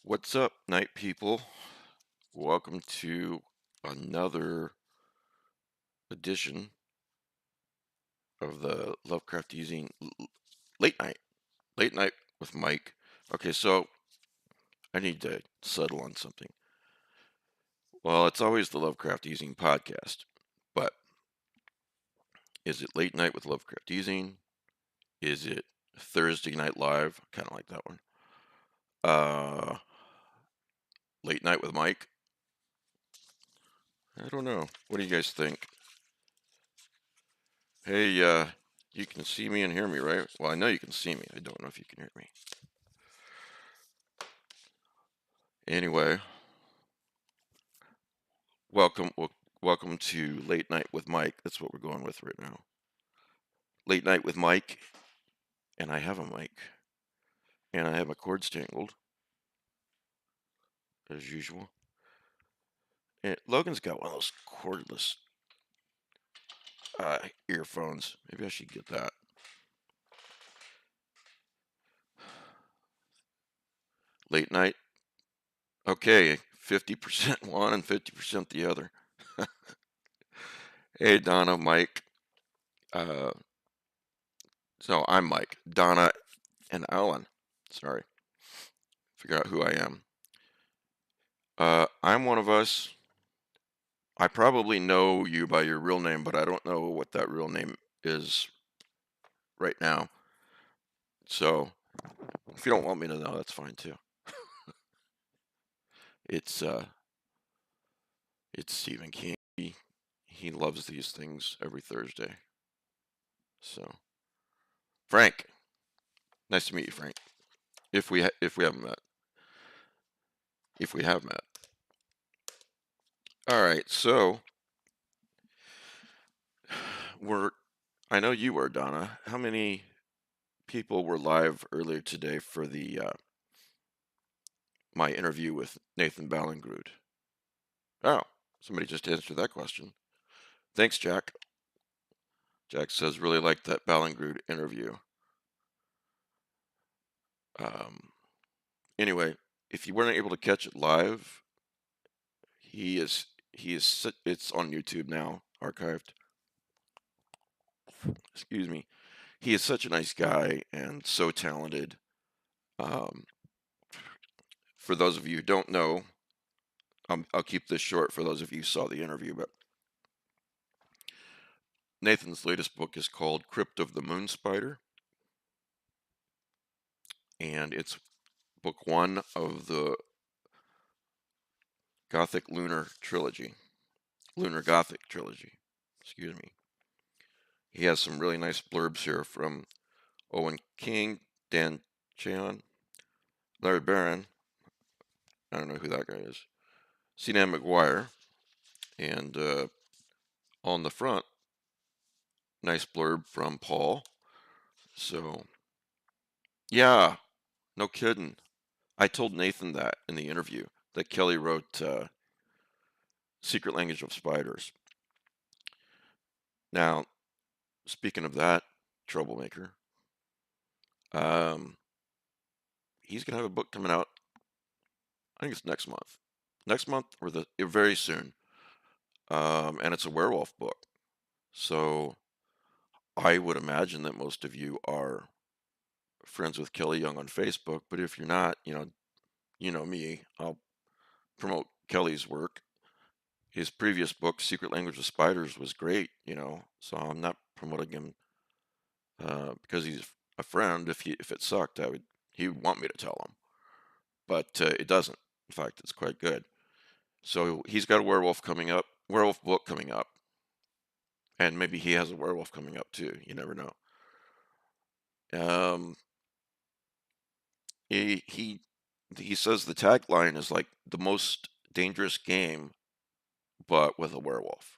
What's up, night people? Welcome to another edition of the Lovecraft using late night, late night with Mike. Okay, so I need to settle on something. Well, it's always the Lovecraft using podcast, but is it late night with Lovecraft using? Is it Thursday night live? Kind of like that one. Uh, late night with Mike? I don't know. What do you guys think? Hey, you can see me and hear me, right? Well, I know you can see me. I don't know if you can hear me. Anyway, welcome to Late Night with Mike. That's what we're going with right now. Late Night with Mike, and I have a mic, and I have my cords tangled, as usual. And Logan's got one of those cordless earphones. Maybe I should get that. Late night. Okay, 50% one and 50% the other. Hey, Donna, Mike. Uh, so I'm Mike, Donna, and Alan. Sorry, figure out who I am. I'm one of us. I probably know you by your real name, but I don't know what that real name is right now. So if you don't want me to know, that's fine too. It's it's Stephen King. He loves these things every Thursday. So Frank, nice to meet you, Frank. If we haven't met, if we have met. All right, so I know you were, Donna. How many people were live earlier today for the my interview with Nathan Ballingrud? Oh, somebody just answered that question. Thanks, Jack. Jack says, really liked that Ballingrud interview. Um, anyway, if you weren't able to catch it live, it's on YouTube now, archived. Excuse me. He is such a nice guy and so talented. Um, for those of you who don't know, I'll keep this short for those of you who saw the interview, but Nathan's latest book is called Crypt of the Moon Spider, and it's book one of the Gothic Lunar Trilogy. Lunar Gothic Trilogy. Excuse me. He has some really nice blurbs here from Owen King, Dan Cheon, Larry Barron. I don't know who that guy is. C.N. McGuire. And on the front, nice blurb from Paul. So, yeah, no kidding. I told Nathan that in the interview, that Kelly wrote Secret Language of Spiders. Now, speaking of that troublemaker, he's going to have a book coming out. I think it's next month. Next month or very soon. And it's a werewolf book. So I would imagine that most of you are friends with Kelly Young on Facebook, but if you're not, you know me, I'll promote Kelly's work. His previous book, Secret Language of Spiders, was great, so I'm not promoting him because he's a friend. If it sucked, he would want me to tell him, but it doesn't. In fact, it's quite good. So he's got a werewolf book coming up, and maybe he has a werewolf coming up too. You never know. Um, he says the tagline is like the most dangerous game, but with a werewolf.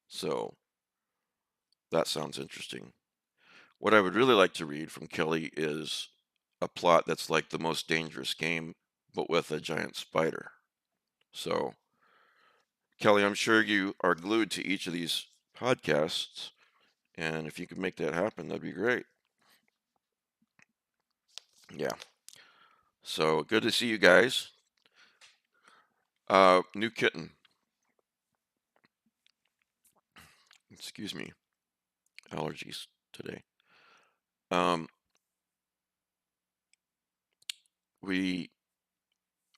So that sounds interesting. What I would really like to read from Kelly is a plot that's like the most dangerous game, but with a giant spider. So, Kelly, I'm sure you are glued to each of these podcasts, and if you could make that happen, that'd be great. Yeah. So good to see you guys. New kitten. Excuse me. Allergies today. Um, we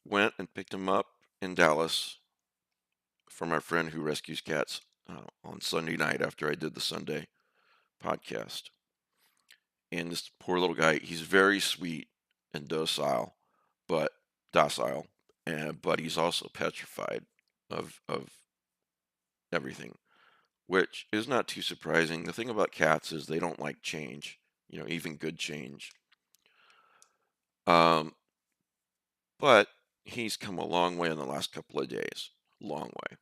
went and picked him up in Dallas from our friend who rescues cats on Sunday night after I did the Sunday podcast. And this poor little guy, he's very sweet and but docile, but he's also petrified of everything, which is not too surprising. The thing about cats is they don't like change, even good change. Um, but he's come a long way in the last couple of days. Long way.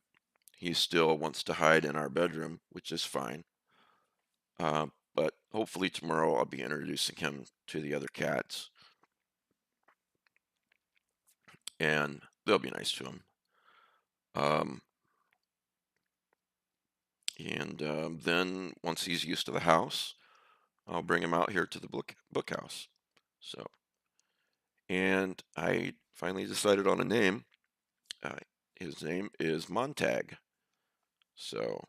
He still wants to hide in our bedroom, which is fine. But hopefully tomorrow I'll be introducing him to the other cats, and they'll be nice to him. Um, and then once he's used to the house, I'll bring him out here to the book house. So, and I finally decided on a name. Uh, his name is Montag. So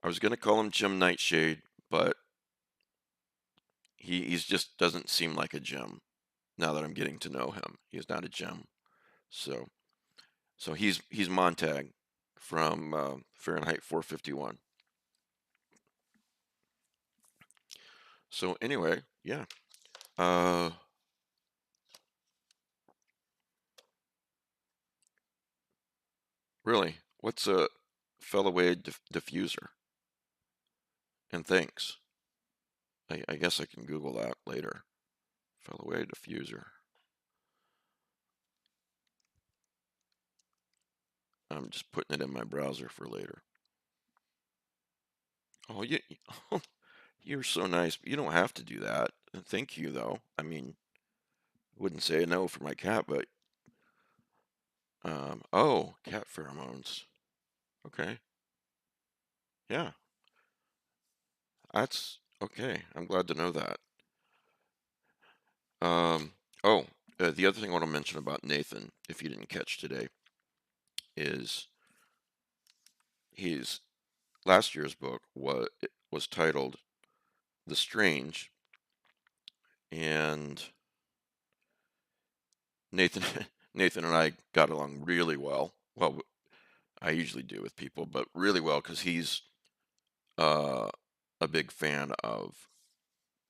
I was gonna call him Jim Nightshade, but he's just doesn't seem like a Jim. Now that I'm getting to know him, he's not a Jim. So he's Montag from Fahrenheit 451. So anyway, yeah. Uh, really, what's a Fellaway diffuser? And thanks. I guess I can Google that later. Fellaway diffuser. I'm just putting it in my browser for later. Oh, you're so nice. You don't have to do that. Thank you, though. I mean, wouldn't say no for my cat, but oh, cat pheromones. Okay, yeah, that's okay. I'm glad to know that. Um, oh, the other thing I want to mention about Nathan, if you didn't catch today, is his last year's book was titled "The Strange," and Nathan Nathan and I got along really well. Well, I usually do with people, but really well because he's uh, a big fan of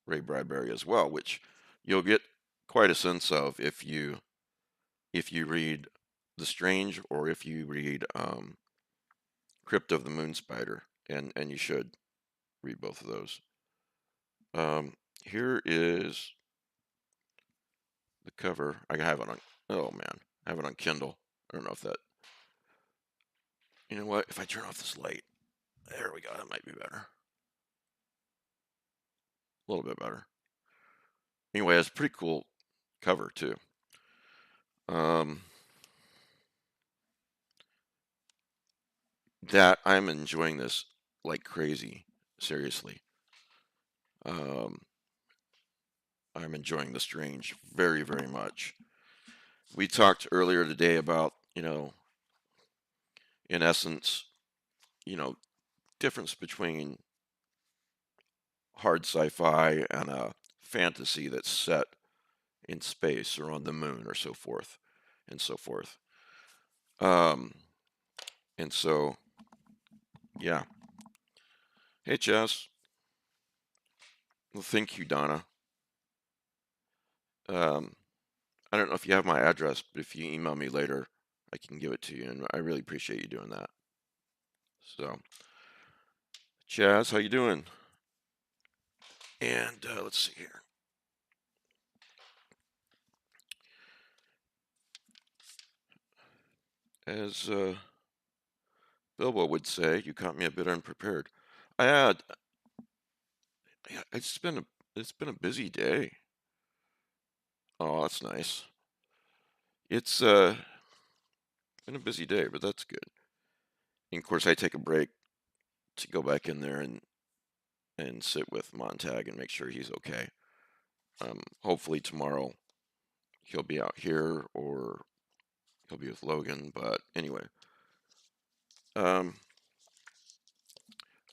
Ray Bradbury as well, which you'll get quite a sense of if you read The Strange or if you read Crypt of the Moon Spider, and you should read both of those. Here is the cover. I have it on. Oh man, I have it on Kindle. I don't know if that. You know what? If I turn off this light, there we go. That might be better. A little bit better. Anyway, it's a pretty cool cover too. Um, that I'm enjoying this like crazy. Seriously. Um, I'm enjoying The Strange very, very much. We talked earlier today about, in essence, you know, difference between hard sci-fi and a fantasy that's set in space or on the moon or so forth and so forth. Um, and so, yeah. Hey, Jess. Well, thank you, Donna. Um, I don't know if you have my address, but if you email me later, I can give it to you, and I really appreciate you doing that. So, Chaz, how you doing? And let's see here. As Bilbo would say, you caught me a bit unprepared. I had, yeah, it's been a busy day. Oh, that's nice. It's been a busy day, but that's good. And of course, I take a break to go back in there and sit with Montag and make sure he's okay. Hopefully tomorrow he'll be out here or he'll be with Logan. But anyway, um,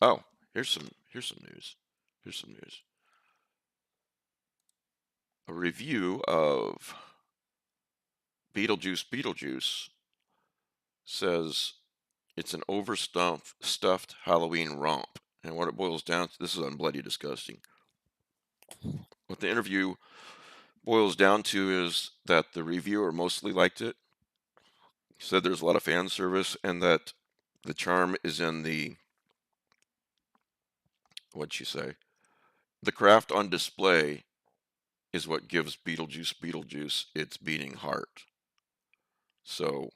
oh, here's some news. Here's some news. A review of Beetlejuice says it's an overstuffed Halloween romp. And what it boils down to, this is on Bloody Disgusting. What the interview boils down to is that the reviewer mostly liked it. He said there's a lot of fan service and that the charm is in the, what'd she say? The craft on display is what gives Beetlejuice its beating heart. So,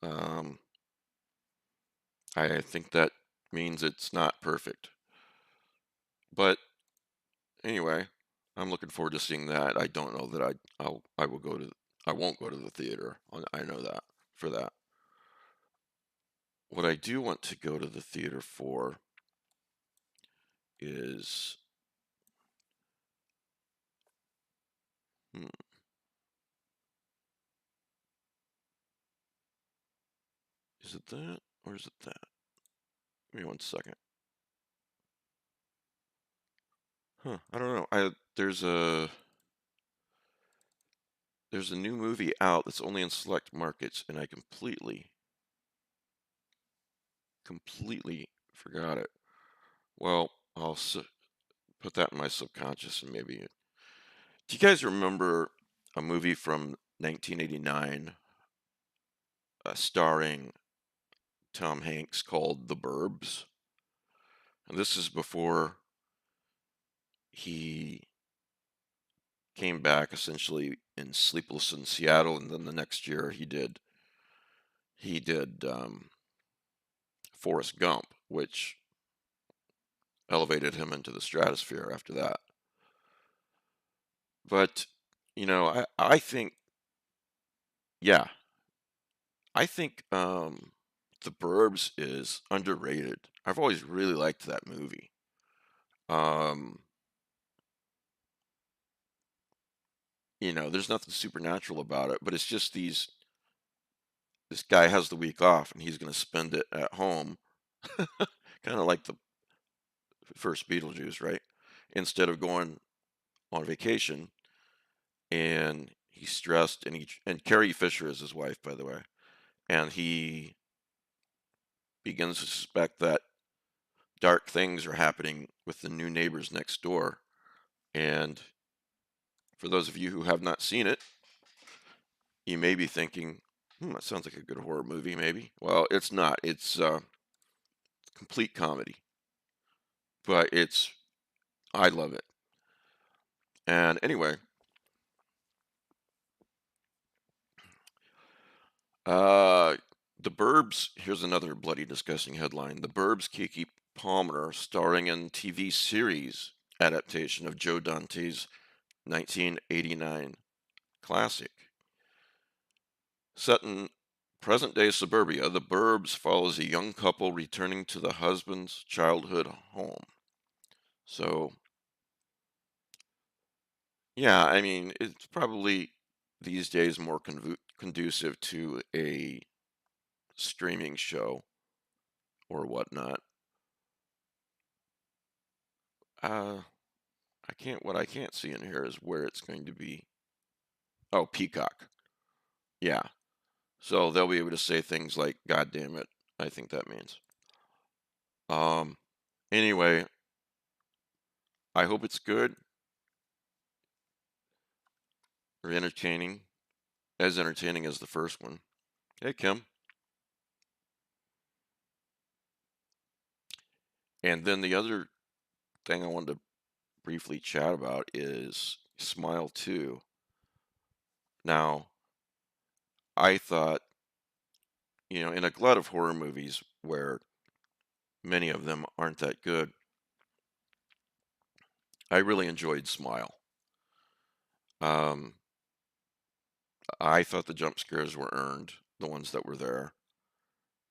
um, I think that means it's not perfect. But anyway, I'm looking forward to seeing that. I don't know that I will go to I won't go to the theater. I know that for that. What I do want to go to the theater for is hmm, is it that or is it that? Give me one second. Huh, I don't know. There's a new movie out that's only in select markets and I completely forgot it. Well, put that in my subconscious and maybe. Do you guys remember a movie from 1989 starring Tom Hanks called The Burbs? And this is before he came back essentially in Sleepless in Seattle, and then the next year he did Forrest Gump, which elevated him into the stratosphere after that. But I think yeah, I think The Burbs is underrated. I've always really liked that movie. Um, there's nothing supernatural about it, but it's just this guy has the week off and he's going to spend it at home, kind of like the first Beetlejuice, right? Instead of going on vacation, and he's stressed, and Carrie Fisher is his wife, by the way, and he begins to suspect that dark things are happening with the new neighbors next door. And for those of you who have not seen it, you may be thinking, that sounds like a good horror movie, maybe. Well, it's not. It's complete comedy, but I love it. And anyway, uh, The Burbs, here's another bloody disgusting headline. The Burbs Kiki Palmer starring in TV series adaptation of Joe Dante's 1989 classic. Set in present day suburbia, The Burbs follows a young couple returning to the husband's childhood home. So, yeah, I mean, it's probably these days more conducive to a streaming show or whatnot. Uh, what I can't see in here is where it's going to be. Oh, Peacock. Yeah. So they'll be able to say things like, God damn it, I think that means. Um, anyway, I hope it's good or entertaining, as entertaining as the first one. Hey, Kim. And then the other thing I wanted to briefly chat about is Smile 2. Now, I thought, in a glut of horror movies where many of them aren't that good, I really enjoyed Smile. Um, I thought the jump scares were earned, the ones that were there.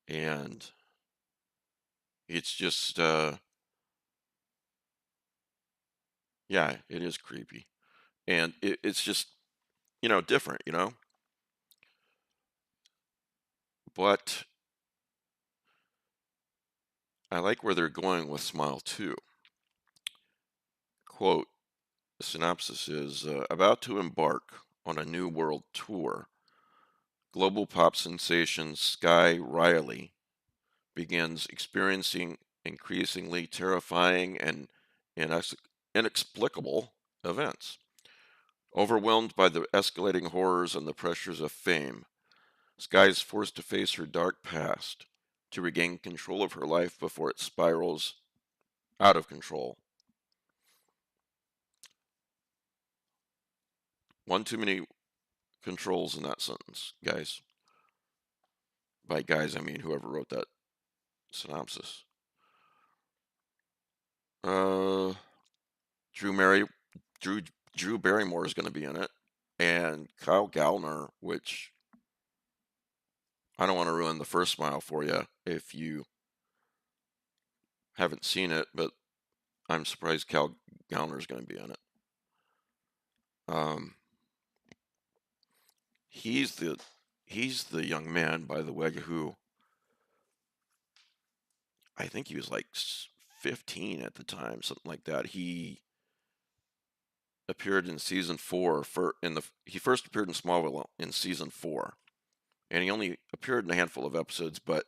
And it's just, yeah, it is creepy. And it's just, different, but I like where they're going with Smile 2. Quote, the synopsis is about to embark on a new world tour. Global pop sensation Sky Riley begins experiencing increasingly terrifying and inex- inexplicable events. Overwhelmed by the escalating horrors and the pressures of fame, Sky is forced to face her dark past to regain control of her life before it spirals out of control. One too many controls in that sentence, guys. By guys, I mean whoever wrote that synopsis. Uh, Drew Mary, Drew Drew Barrymore is going to be in it, and Kyle Gallner, which I don't want to ruin the first Smile for you if you haven't seen it, but I'm surprised Kyle Gallner is going to be in it. Um, he's the he's the young man, by the way, who I think he was like 15 at the time, something like that. He appeared in season 4 he first appeared in Smallville in season 4, and he only appeared in a handful of episodes, but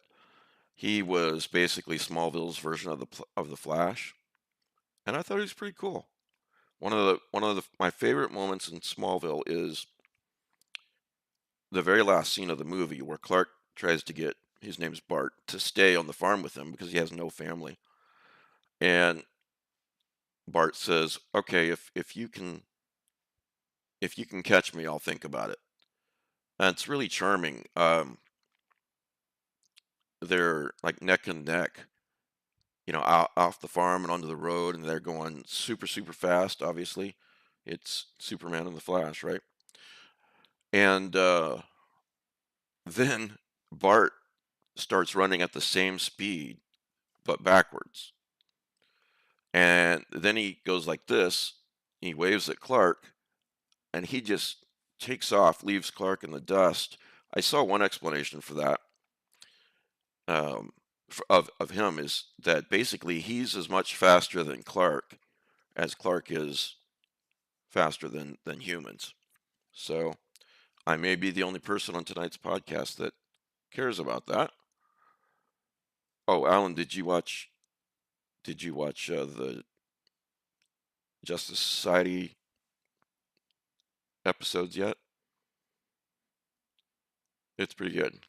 he was basically Smallville's version of the Flash, and I thought he was pretty cool. One of my favorite moments in Smallville is the very last scene of the movie where Clark tries to get his name's Bart to stay on the farm with him because he has no family, and Bart says, "Okay, if you can catch me, I'll think about it." And it's really charming. They're like neck and neck, out off the farm and onto the road, and they're going super, super fast. Obviously, it's Superman and the Flash, right? And then Bart starts running at the same speed, but backwards. And then he goes like this. He waves at Clark, and he just takes off, leaves Clark in the dust. I saw one explanation for that, um, of him, is that basically he's as much faster than Clark as Clark is faster than humans. So I may be the only person on tonight's podcast that cares about that. Oh, Alan, did you watch the Justice Society episodes yet? It's pretty good.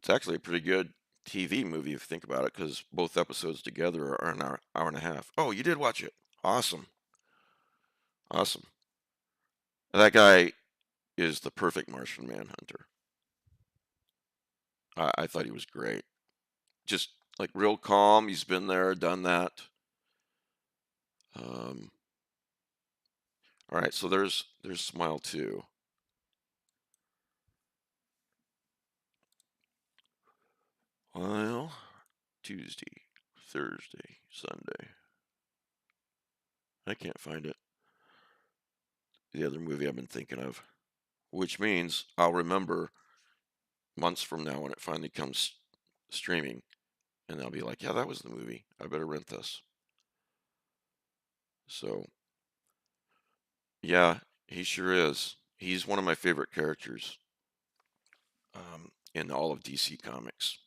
It's actually a pretty good TV movie if you think about it, because both episodes together are an hour and a half. Oh, you did watch it. Awesome. Awesome. That guy is the perfect Martian Manhunter. I thought he was great. Just like real calm. He's been there, done that. Um, all right, so there's Smile 2. Well, Tuesday, Thursday, Sunday. I can't find it. The other movie I've been thinking of, which means I'll remember months from now when it finally comes streaming, and I'll be like, yeah, that was the movie. I better rent this. So, yeah, he sure is. He's one of my favorite characters, in all of DC Comics.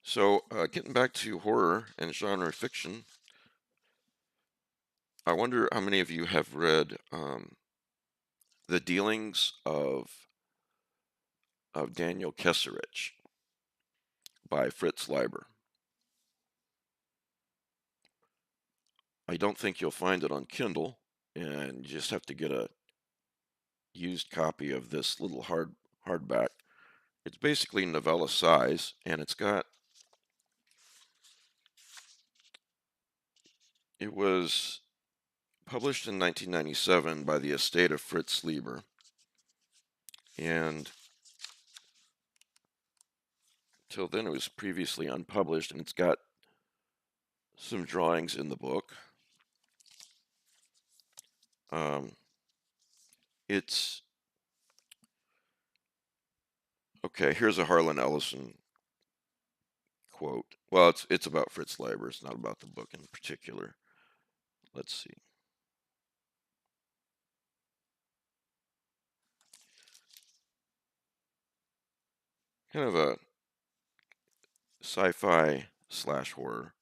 So, getting back to horror and genre fiction, I wonder how many of you have read The Dealings of Daniel Keserich by Fritz Leiber. I don't think you'll find it on Kindle, and you just have to get a used copy of this little hardback. It's basically novella size, and it was published in 1997 by the estate of Fritz Leiber, and till then it was previously unpublished, and it's got some drawings in the book. Um, it's okay. Here's a Harlan Ellison quote. Well, it's about Fritz Leiber. It's not about the book in particular. Let's see. Kind of a sci-fi slash horror.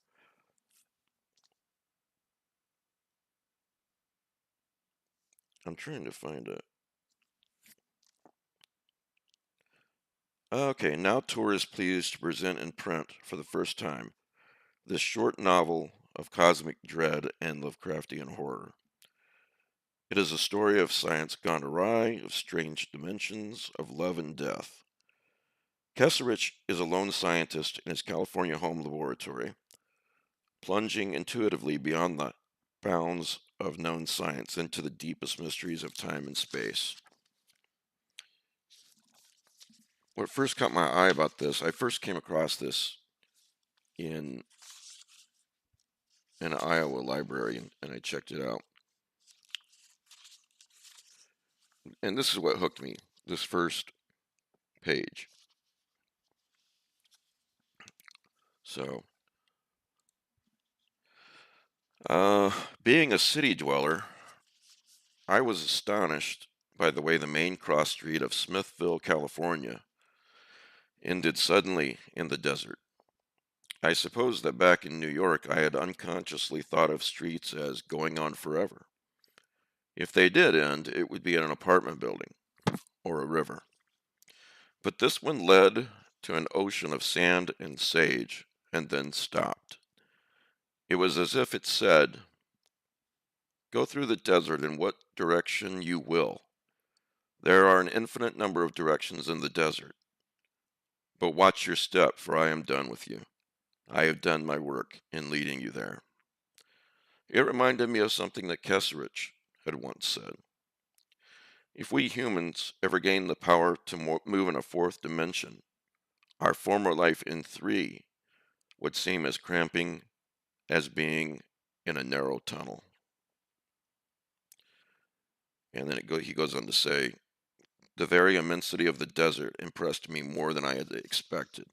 I'm trying to find it. Okay, now Tor is pleased to present in print for the first time this short novel of cosmic dread and Lovecraftian horror. It is a story of science gone awry, of strange dimensions, of love and death. Keserich is a lone scientist in his California home laboratory, plunging intuitively beyond the bounds of known science into the deepest mysteries of time and space. What first caught my eye about this, I first came across this in an Iowa library, and I checked it out. And this is what hooked me, this first page. So, being a city dweller, I was astonished by the way the main cross street of Smithville, California, ended suddenly in the desert. I suppose that back in New York, I had unconsciously thought of streets as going on forever. If they did end, it would be in an apartment building or a river. But this one led to an ocean of sand and sage and then stopped. It was as if it said, "Go through the desert in what direction you will. There are an infinite number of directions in the desert. But watch your step, for I am done with you. I have done my work in leading you there." It reminded me of something that Keserich had once said. If we humans ever gain the power to move in a fourth dimension, our former life in three would seem as cramping as being in a narrow tunnel. And then he goes on to say, the very immensity of the desert impressed me more than I had expected.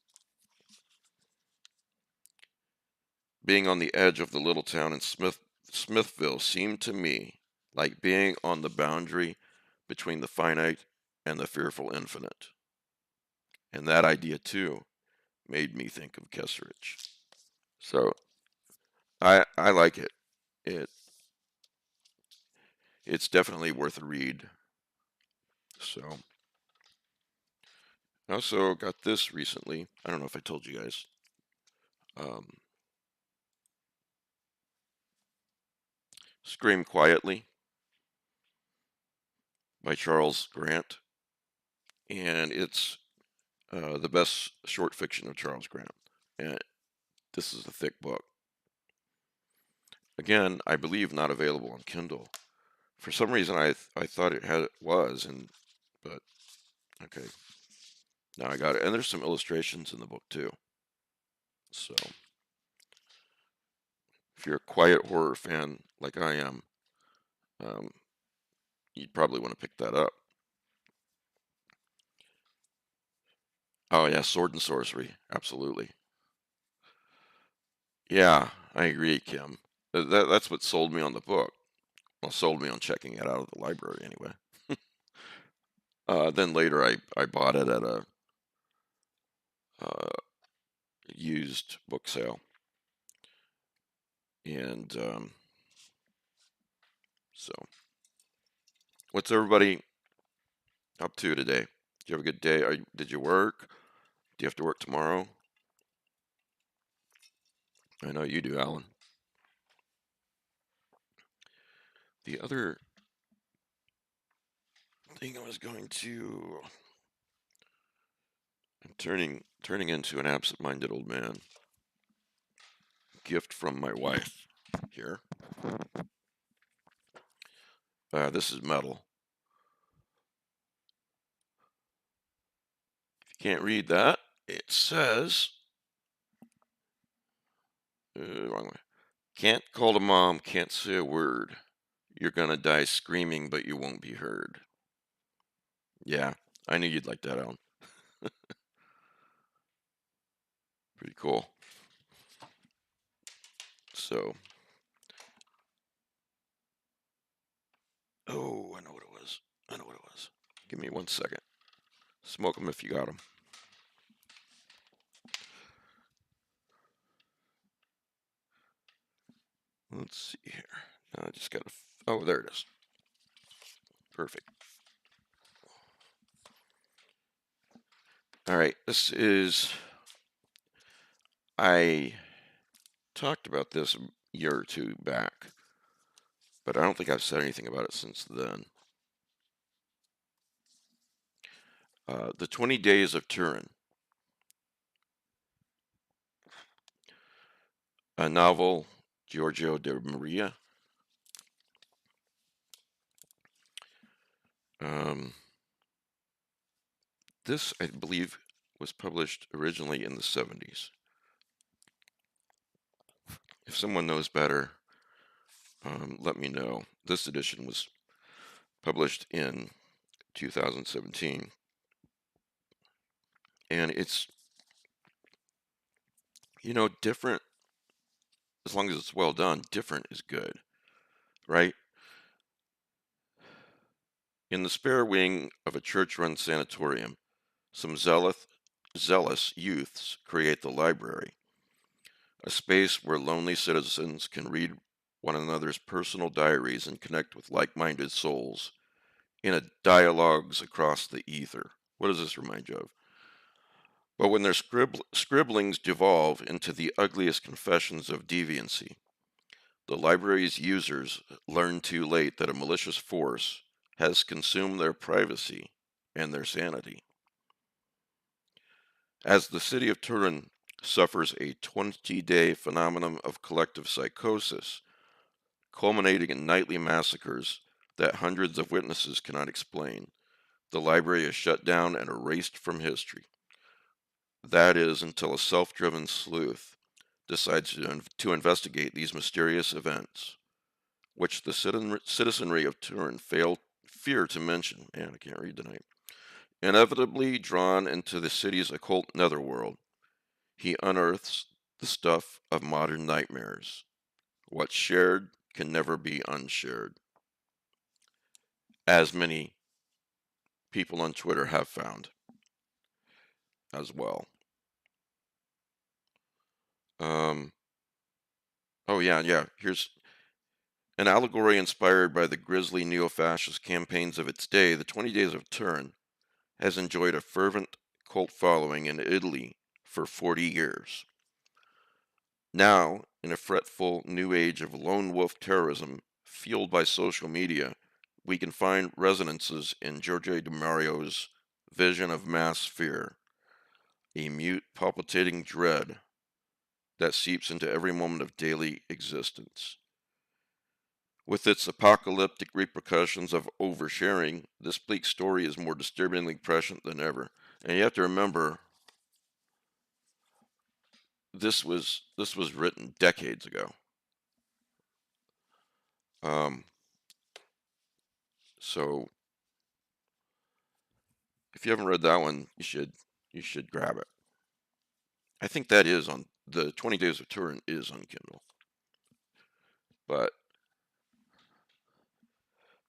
Being on the edge of the little town in Smithville seemed to me like being on the boundary between the finite and the fearful infinite. And that idea, too, made me think of Keserich. So I like it. It it's definitely worth a read. So I also got this recently. I don't know if I told you guys. Um, Scream Quietly by Charles Grant, and it's the best short fiction of Charles Grant. And this is a thick book. Again, I believe not available on Kindle. For some reason, I thought it was, but okay, now I got it. And there's some illustrations in the book too. So if you're a quiet horror fan like I am, um, you'd probably want to pick that up. Oh yeah, Sword and Sorcery, absolutely. Yeah, I agree, Kim. That's what sold me on the book. Well, sold me on checking it out of the library anyway. Then later I bought it at a uh, used book sale. And so, what's everybody up to today? Did you have a good day? Did you work? Do you have to work tomorrow? I know you do, Alan. The other thing I was going to... I'm turning into an absent-minded old man. Gift from my wife here. This is metal. If you can't read that, it says... wrong way. Can't call to mom, can't say a word. You're gonna die screaming, but you won't be heard. Yeah, I knew you'd like that, Alan. Pretty cool. So, oh, I know what it was. I know what it was. Give me 1 second. Smoke them if you got them. Let's see here. Now I just got to. Oh, there it is. Perfect. All right. This is. I talked about this a year or two back, but I don't think I've said anything about it since then. The 20 Days of Turin, a novel, Giorgio de Maria. Um, this, I believe, was published originally in the 70s. If someone knows better, let me know. This edition was published in 2017, and it's, different. As long as it's well done, different is good, right? In the spare wing of a church-run sanatorium, some zealous youths create the library, a space where lonely citizens can read one another's personal diaries and connect with like-minded souls in a dialogues across the ether. What does this remind you of? But when their scribblings devolve into the ugliest confessions of deviancy, the library's users learn too late that a malicious force has consumed their privacy and their sanity. As the city of Turin suffers a 20-day phenomenon of collective psychosis, culminating in nightly massacres that hundreds of witnesses cannot explain, the library is shut down and erased from history. That is, until a self-driven sleuth decides to investigate these mysterious events, which the citizenry of Turin fear to mention. Man, I can't read tonight. Inevitably drawn into the city's occult netherworld, he unearths the stuff of modern nightmares. What's shared can never be unshared, as many people on Twitter have found as well. Um, oh, yeah. Here's an allegory inspired by the grisly neo-fascist campaigns of its day. The 20 Days of Turin has enjoyed a fervent cult following in Italy for 40 years. Now, in a fretful new age of lone wolf terrorism fueled by social media, we can find resonances in Giorgio de Mario's vision of mass fear, a mute, palpitating dread that seeps into every moment of daily existence. With its apocalyptic repercussions of oversharing, this bleak story is more disturbingly prescient than ever. And you have to remember, this was written decades ago. Um, so if you haven't read that one, you should grab it. I think that is on the 20 Days of Turin is on Kindle. But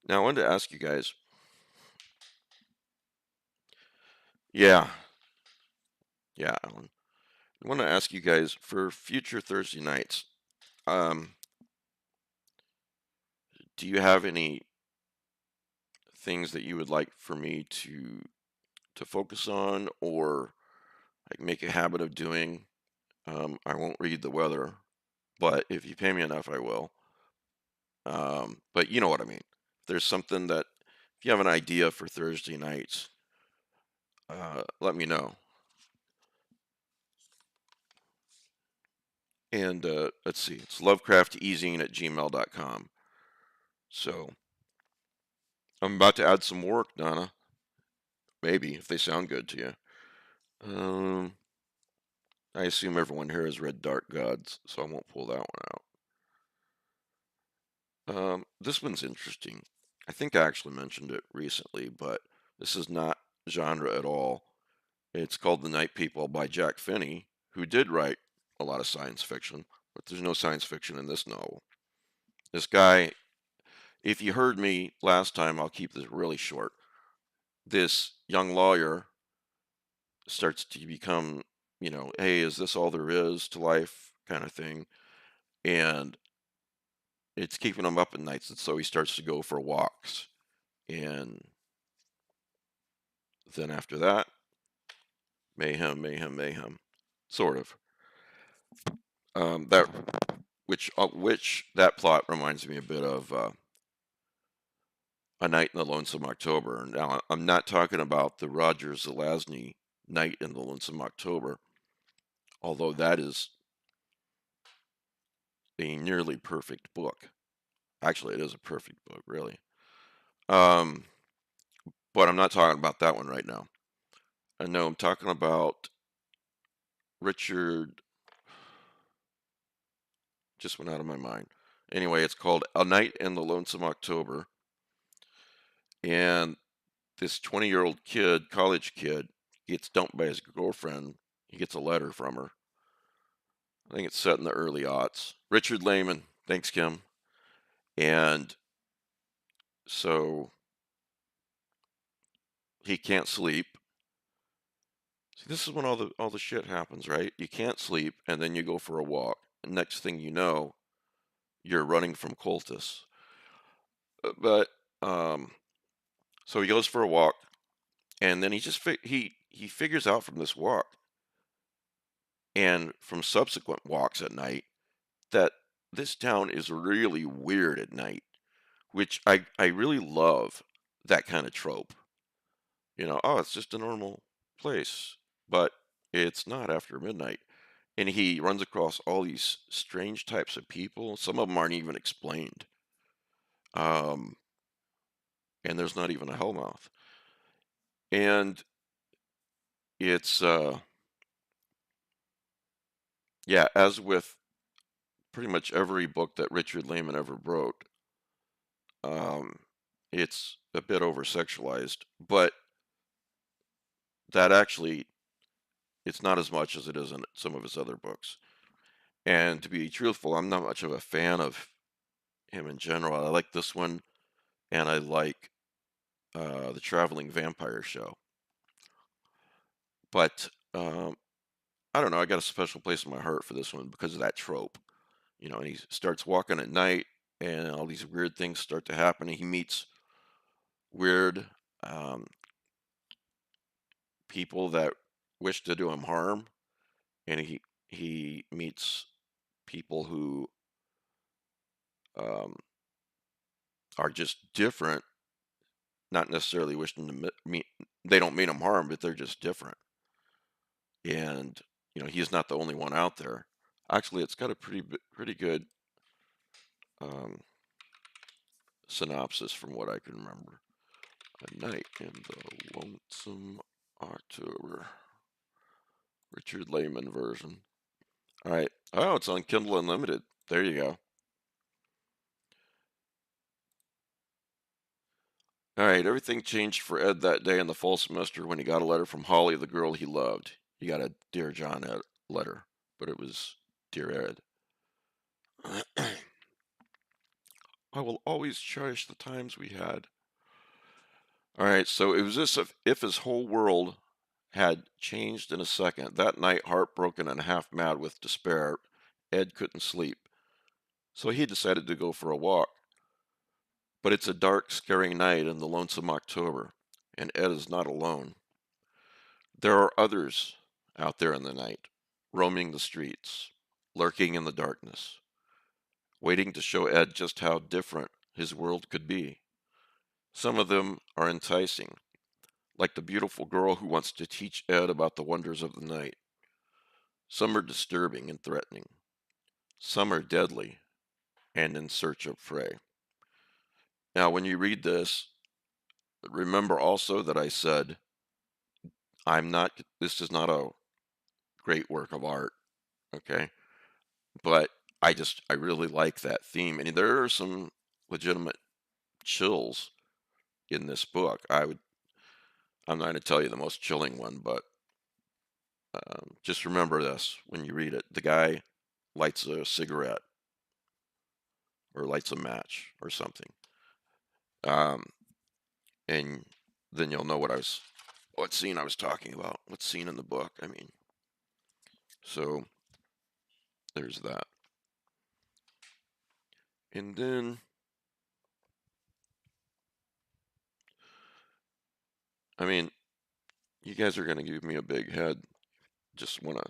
now I wanted to ask you guys. Yeah, yeah, Alan. I want to ask you guys for future Thursday nights. Um, do you have any things that you would like for me to focus on or like make a habit of doing? I won't read the weather, but if you pay me enough, I will. But you know what I mean. If there's something that, if you have an idea for Thursday nights, let me know. And let's see, it's lovecrafteasing@gmail.com. So I'm about to add some work, Donna. Maybe, if they sound good to you. Um, I assume everyone here has read Dark Gods, so I won't pull that one out. This one's interesting. I think I actually mentioned it recently, but This is not genre at all. It's called The Night People by Jack Finney, who did write a lot of science fiction, but there's no science fiction in this novel. This guy, if you heard me last time, I'll keep this really short. This young lawyer starts to become, hey, is this all there is to life kind of thing? And it's keeping him up at nights. And so he starts to go for walks. And then after that, mayhem, mayhem, mayhem, sort of. That which that plot reminds me a bit of A Night in the Lonesome October. Now, I'm not talking about the Roger Zelazny Night in the Lonesome October, although that is a nearly perfect book. Actually, it is a perfect book, really. Um, but I'm not talking about that one right now. I know I'm talking about Richard. Just went out of my mind. Anyway, it's called A Night in the Lonesome October, and this 20-year-old kid, college kid, gets dumped by his girlfriend. He gets a letter from her. I think it's set in the early aughts. Richard Lehman, thanks, Kim. And so he can't sleep. See, this is when all the shit happens, right? You can't sleep, and then you go for a walk. And next thing you know, you're running from cultists. But so he goes for a walk, and then he just he figures out from this walk and from subsequent walks at night that this town is really weird at night, which I really love that kind of trope. Oh, it's just a normal place, but it's not after midnight. And he runs across all these strange types of people. Some of them aren't even explained. Um, and there's not even a hellmouth. And it's yeah, as with pretty much every book that Richard Lehman ever wrote, um, it's a bit over sexualized, but that actually it's not as much as it is in some of his other books. And to be truthful, I'm not much of a fan of him in general. I like this one, and I like the Traveling Vampire Show. But I don't know. I got a special place in my heart for this one because of that trope. And he starts walking at night, and all these weird things start to happen. And he meets weird um, people that wish to do him harm, and he meets people who um, are just different, not necessarily wishing to meet. They don't mean him harm, but they're just different. And he's not the only one out there. Actually, it's got a pretty good um, synopsis from what I can remember. A Night in the Lonesome October, Richard Lehman version. All right. Oh, it's on Kindle Unlimited. There you go. All right. Everything changed for Ed that day in the fall semester when he got a letter from Holly, the girl he loved. He got a Dear John Ed letter, but it was Dear Ed. I will always cherish the times we had. All right, so it was this if his whole world had changed in a second. That night, heartbroken and half mad with despair, Ed couldn't sleep. So he decided to go for a walk. But it's a dark, scary night in the lonesome October, and Ed is not alone. There are others out there in the night, roaming the streets, lurking in the darkness, waiting to show Ed just how different his world could be. Some of them are enticing, like the beautiful girl who wants to teach Ed about the wonders of the night. Some are disturbing and threatening. Some are deadly and in search of prey. Now, when you read this, remember also that I said, this is not a great work of art, okay? But I really like that theme. And there are some legitimate chills in this book. I'm not going to tell you the most chilling one, but just remember this when you read it. The guy lights a cigarette or lights a match or something. Um, and then you'll know what scene I was talking about, what scene in the book. I mean, so there's that. And then, I mean, you guys are going to give me a big head. Just want to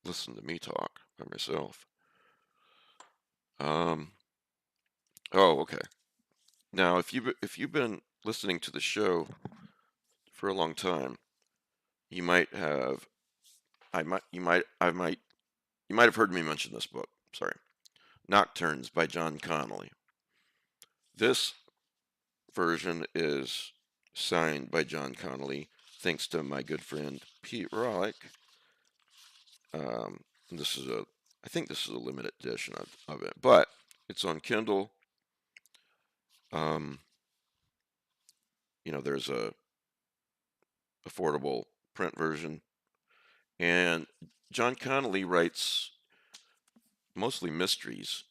listen to me talk by myself. Um, oh, okay. Now, if you've been listening to the show for a long time, you might have you might have heard me mention this book. Sorry, Nocturns by John Connolly. This version is signed by John Connolly, thanks to my good friend Pete Rollick. This is I think this is a limited edition of it, but it's on Kindle. Um, there's a affordable print version, and John Connolly writes mostly mysteries,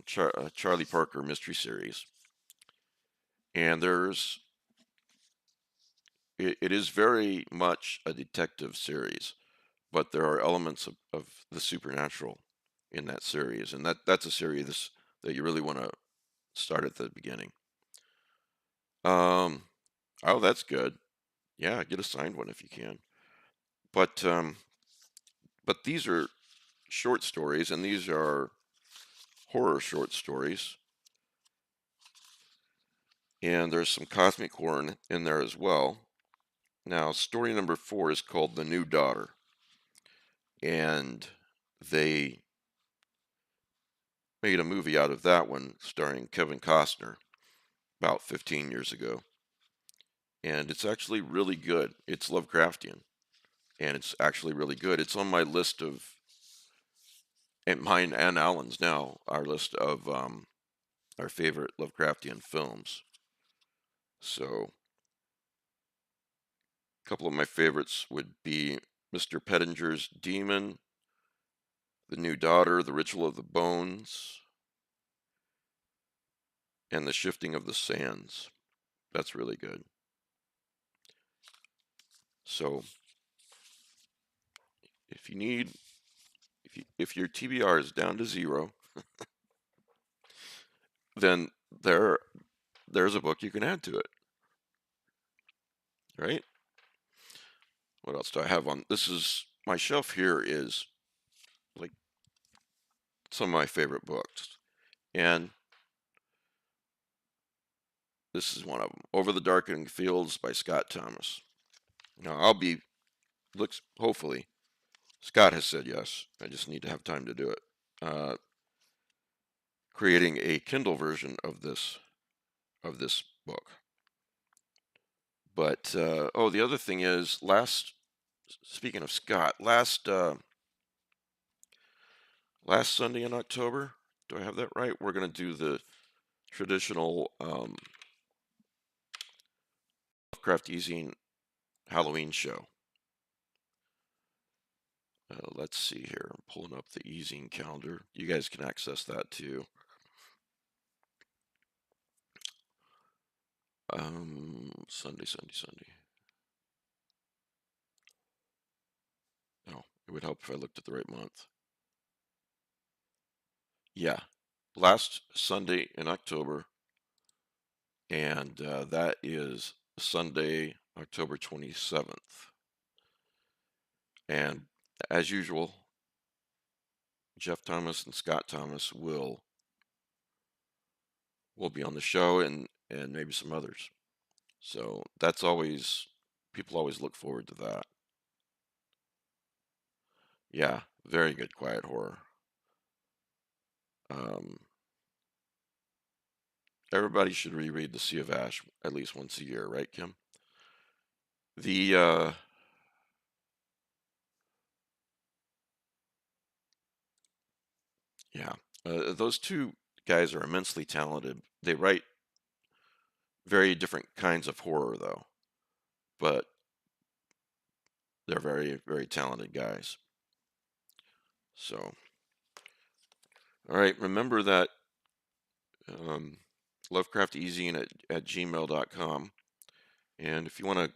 Charlie Parker mystery series, and it is very much a detective series, but there are elements of the supernatural in that series, and that's a series that you really want to start at the beginning. Um, oh, that's good. Yeah, get a signed one if you can. But these are short stories, and these are horror short stories, and there's some cosmic horror in there as well. Now, story number 4 is called The New Daughter, and they made a movie out of that one starring Kevin Costner about 15 years ago. And it's actually really good. It's Lovecraftian, and it's actually really good. It's on my list and mine and Alan's now, our list of our favorite Lovecraftian films. So, a couple of my favorites would be Mr. Pettinger's Demon, The New Daughter, The Ritual of the Bones, and The Shifting of the Sands. That's really good. So, if you need, if your TBR is down to 0, then there's a book you can add to it, right? What else do I have on? This is my shelf here is like some of my favorite books, and this is one of them. Over the Darkening Fields by Scott Thomas. Now hopefully Scott has said yes. I just need to have time to do it. Creating a Kindle version of this book. But the other thing is, speaking of Scott, last Sunday in October, do I have that right? We're going to do the traditional Lovecraft Easing Halloween show. Let's see here. I'm pulling up the Easing calendar. You guys can access that too. Sunday. Oh, it would help if I looked at the right month. Yeah, last Sunday in October, and that is Sunday, October 27th. And as usual, Jeff Thomas and Scott Thomas will be on the show, and maybe some others. So that's always people always look forward to that. Yeah, very good quiet horror. Um, Everybody should reread The Sea of Ash at least once a year, right, Kim? The Yeah, those two guys are immensely talented. They write very different kinds of horror, though. but they're very, very talented guys. So, all right, remember that um, lovecrafteasy at gmail.com. And if you want to,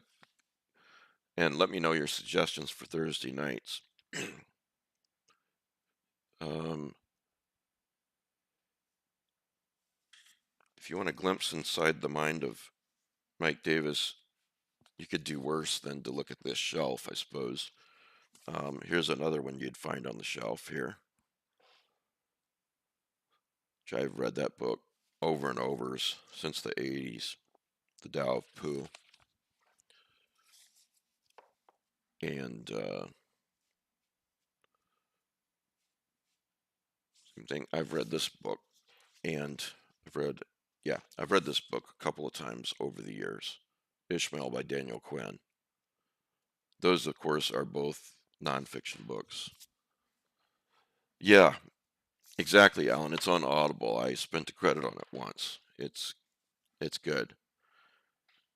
and let me know your suggestions for Thursday nights. um, if you want a glimpse inside the mind of Mike Davis, you could do worse than to look at this shelf, I suppose. Here's another one you'd find on the shelf here, which I've read that book over and over since the 80s, the Dow of Pooh. And same thing, I've read this book, and I've read this book a couple of times over the years, Ishmael by Daniel Quinn. Those, of course, are both nonfiction books. Yeah, exactly, Alan. It's on Audible. I spent the credit on it once. It's good.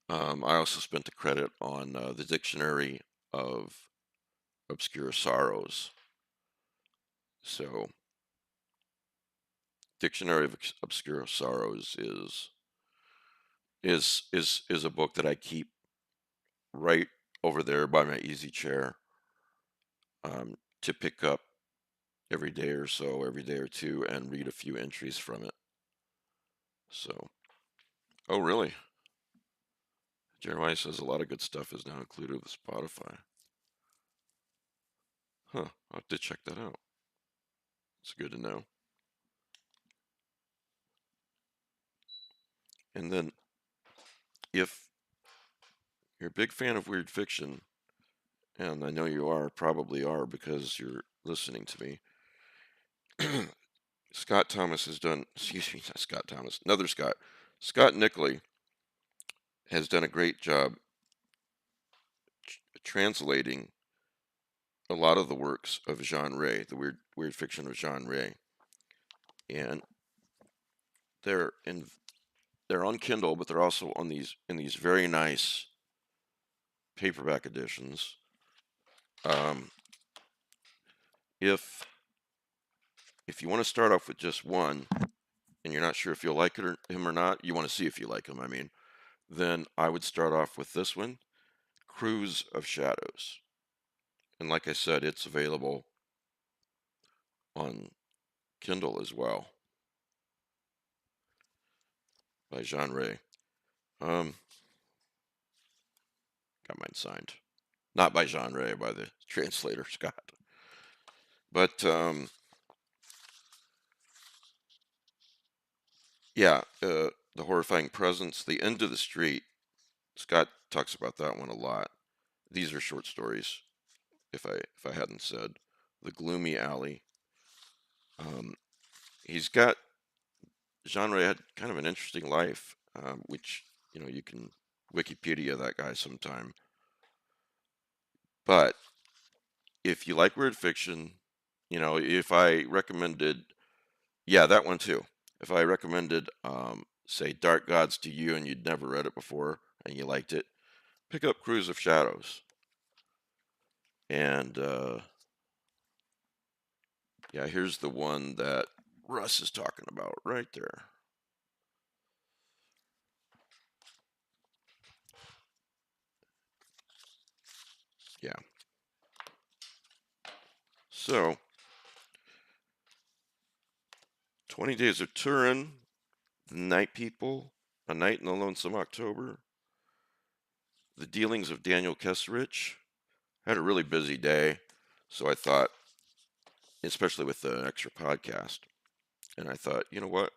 I also spent the credit on the Dictionary of Obscure Sorrows. So, Dictionary of Obscure Sorrows is a book that I keep right over there by my easy chair, to pick up every day or so, every day or two, and read a few entries from it. So, oh really? Jeremiah says a lot of good stuff is now included with Spotify. Huh, I'll have to check that out. It's good to know. And then, if you're a big fan of weird fiction, and I know you are, probably are because you're listening to me, Scott Thomas has done, excuse me, not Scott Thomas, another Scott, Scott Nickley has done a great job translating a lot of the works of Jean Ray, the weird fiction of Jean Ray, and they're in they're on Kindle, but they're also on these very nice paperback editions. Um, if if you want to start off with just one, and you're not sure if you'll like him or not, you want to see if you like him, I mean, then I would start off with this one, Cruise of Shadows. And like I said, it's available on Kindle as well by Jean Ray. Um, got mine signed. Not by Jean Ray, by the translator, Scott. But yeah, The Horrifying Presence, The End of the Street. Scott talks about that one a lot. These are short stories, if I hadn't said. The Gloomy Alley. Um, he's got Genre had kind of an interesting life, which you can Wikipedia that guy sometime. But if you like weird fiction, if I recommended, yeah, that one too. If I recommended, say, Dark Gods to you, and you'd never read it before and you liked it, pick up Cruise of Shadows. And yeah, here's the one that Russ is talking about right there. Yeah. So, 20 Days of Turin, The Night People, A Night in the Lonesome October, The Dealings of Daniel Keserich. Had a really busy day, so I thought, especially with the extra podcast, and I thought, you know what?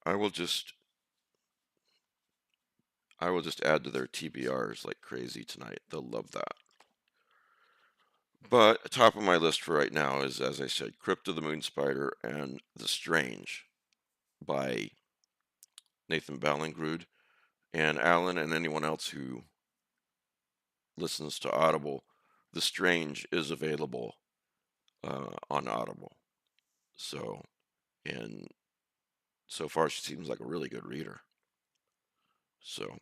I will just I will just add to their TBRs like crazy tonight. They'll love that. But top of my list for right now is, as I said, Crypt of the Moon Spider and The Strange by Nathan Ballingrud. And Alan and anyone else who listens to Audible, The Strange is available on Audible. So, and so far she seems like a really good reader. So,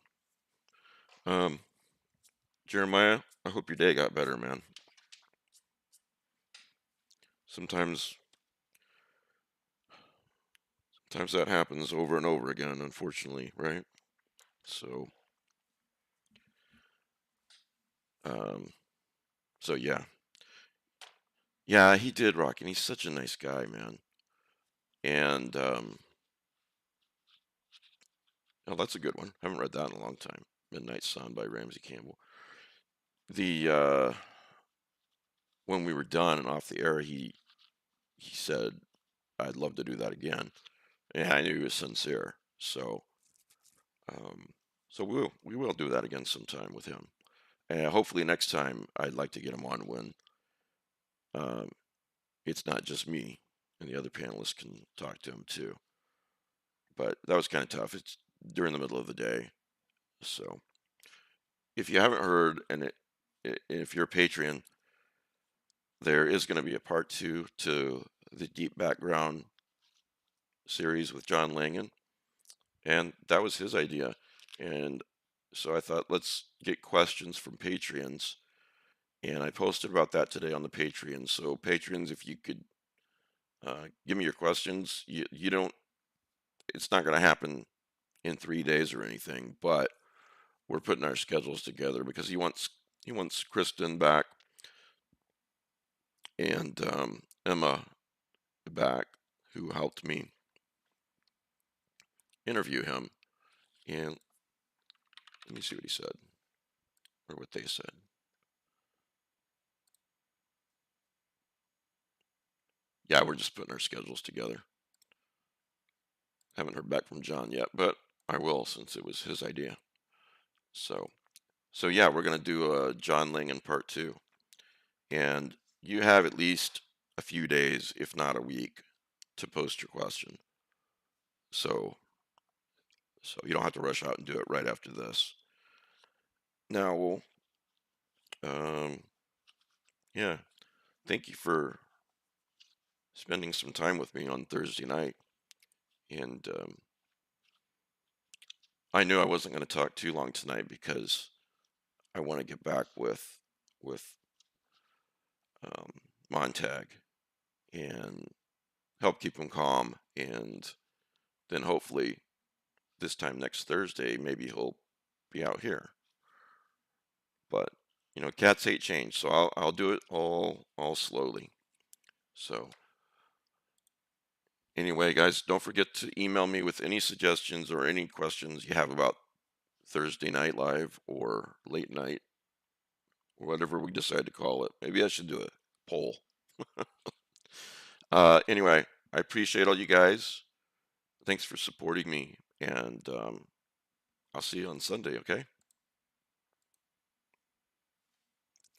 um, Jeremiah, I hope your day got better, man. Sometimes, sometimes that happens over and over again, unfortunately, right? So, um, so yeah, yeah, he did rock, and he's such a nice guy, man. And oh, that's a good one. Haven't read that in a long time. Midnight Sun by Ramsey Campbell. The when we were done and off the air, he said, "I'd love to do that again," and I knew he was sincere. So, um, so we will do that again sometime with him. And hopefully next time I'd like to get him on when um, it's not just me and the other panelists can talk to him too. But that was kind of tough. It's during the middle of the day. So if you haven't heard, if you're a Patreon, there is going to be a part two to the Deep Background series with John Langan. And that was his idea. And so I thought, let's get questions from Patreons. And I posted about that today on the Patreon. So Patreons, if you could give me your questions, you don't, it's not going to happen in 3 days or anything, but we're putting our schedules together because he wants Kristen back and Emma back, who helped me interview him. And let me see what he said or what they said. Yeah, we're just putting our schedules together. Haven't heard back from John yet, but I will since it was his idea. So, so yeah, we're gonna do a John Langan part two, and you have at least a few days, if not a week, to post your question. So, so you don't have to rush out and do it right after this. Now, um, yeah, thank you for spending some time with me on Thursday night, and I knew I wasn't going to talk too long tonight because I want to get back with um, Montag and help keep him calm, and then hopefully this time next Thursday maybe he'll be out here. But cats hate change, so I'll do it all slowly. So anyway, guys, don't forget to email me with any suggestions or any questions you have about Thursday Night Live or late night or whatever we decide to call it. Maybe I should do a poll. Anyway, I appreciate all you guys. Thanks for supporting me, and I'll see you on Sunday, okay?